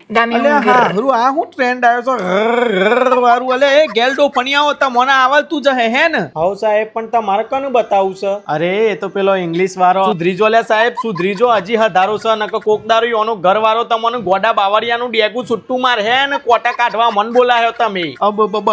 Dame અલે un grr. હારું આ હું ટ્રેન્ડ આવ્યો છો વારું અલે એ ગેલડો ફણિયાઓ ત મને આવડતું જ હે ને હાઉ સાહેબ પણ તમારે કનું બતાવું છે અરે એ તો પેલો ઇંગ્લિશ વાળો સુધરીજો લે સાહેબ સુધરીજો હજી હધારો છે નક કોકદારો યોનો ઘર વાળો તમને ગોડા બાવળિયાનું ડેગું છૂટું માર હે ને કોટા કાઢવા મન બોલાયો તમે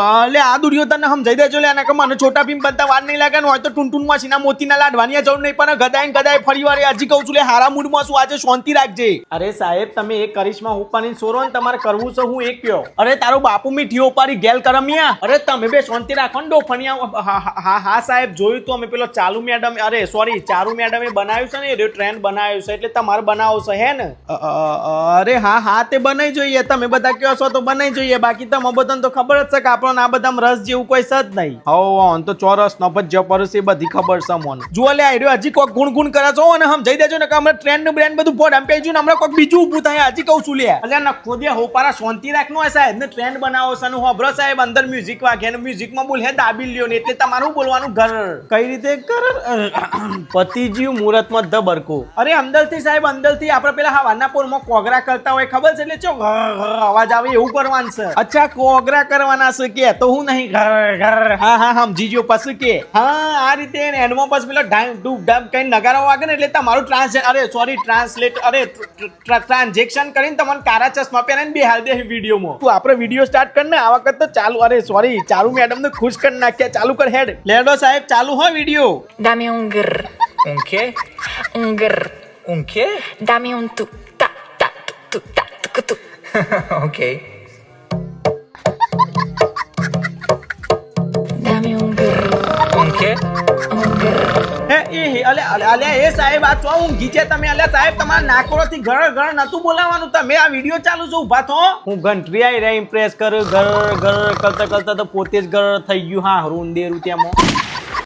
અલે આ દુર્યો તને સમજાઈ દેજો લે નક મને છોટા ભીમ બનતા વાર નહીં લાગે ને હોય તો ટુનટુન માં સીના મોતીના લાડવાની જરૂર નહીં પણ ગદાય ફરી વાર હજી કહું છું લે હારા મૂડમાં છું આજે શાંતિ રાખજે અરે સાહેબ તમે એક કરિશ્મા ઉપાની સોરો ને તમારે કરવું છે હું એક કયો અરે તારો બાપુ મીઠીઓ પાડી ગેલ કરમિયા અરે તમે બે શાંતિ રાખો ને ડોફણિયા હા સાહેબ જોયું તો અમે પેલો ચાલુ મેડમ અરે સોરી ચારુ મેડમે બનાવ્યું છે ને એ ટ્રેન્ડ બનાવ્યું છે એટલે તમારે બનાવો છે હે ને અરે હા તે બનાવી જોઈએ તમે બધા કયો છો તો બનાવી જોઈએ બાકી તમે બધાને તો ખબર જ છે કે આપણને આ બધામાં રસ જેવું કોઈ છે જ નહીં હો તો ચોરસ નફત જપરસ એ બધી ખબર છે મને જુઓ લે આર્યો હજી કોક ગુણ કરે છો અને હમ જઈ દેજો ને કે અમે ટ્રેન્ડ બ્રેન્ડ બધું ફોડ એમ પેજુ ને હમણાં કોક બીજું ઊભું થાય હજી કહું છું લે એટલે નખો દે હોપારા શાંતિ રાખનો હોય સાહેબ ને ટ્રેન્ડ બનાવો છે ને હોબરો સાહેબ અંદર મ્યુઝિક વાગે ને મ્યુઝિકમાં બોલ હે દાબી લ્યો ને એટલે તમારું બોલવાનું ઘર કઈ રીતે કર પતિજીવ મુહૂર્તમાં ધબરકો અરે અંદરથી સાહેબ અંદરથી આપણે પેલા હવાના પોરમાં કોગરા કરતા હોય ખબર છે એટલે ચો અવાજ આવે એવું કરવાનું છે અચ્છા કોગરા કરવાના છે કે તો હું નહીં ઘર હા સમજી ગયો પછી કે હા આ રીતે એન્ડમાં પછી પેલા ડામ ડૂબ ડામ કઈ નગારા વાગે ને એટલે તમારું ટ્રાન્ઝેક્શન કરીને તમને કારા ચશ્મા પહેરીને બેહાલ દે વિડીયોમાં તું આપણે વિડીયો સ્ટાર્ટ કર ને આ વખત તો ચાલુ અરે સોરી ચાલુ મેડમ ને ખુશ કરી નાખ્યા ચાલુ કર હેડ લેડો સાહેબ ચાલુ હો video Dame un grr. Un qué? Un grr. Un qué? Dame un tu. Ta, ta, tu, ta, tu, tu. Ok. Dame un grr. Un qué? Un grr. અલે એ સાહેબ આ તો ઊંઘી છે તમે અલ્યા સાહેબ તમારા નાકોરોથી ઘર નતું બોલાવાનું તમે આ વિડીયો ચાલુ છો ઉભા થો હું ઘંટરી આઈ રે ઇમ્પ્રેસ કર ઘર કરતા તો પોતે જ ઘર થઈ ગયું હા રૂંદેરું તેમાં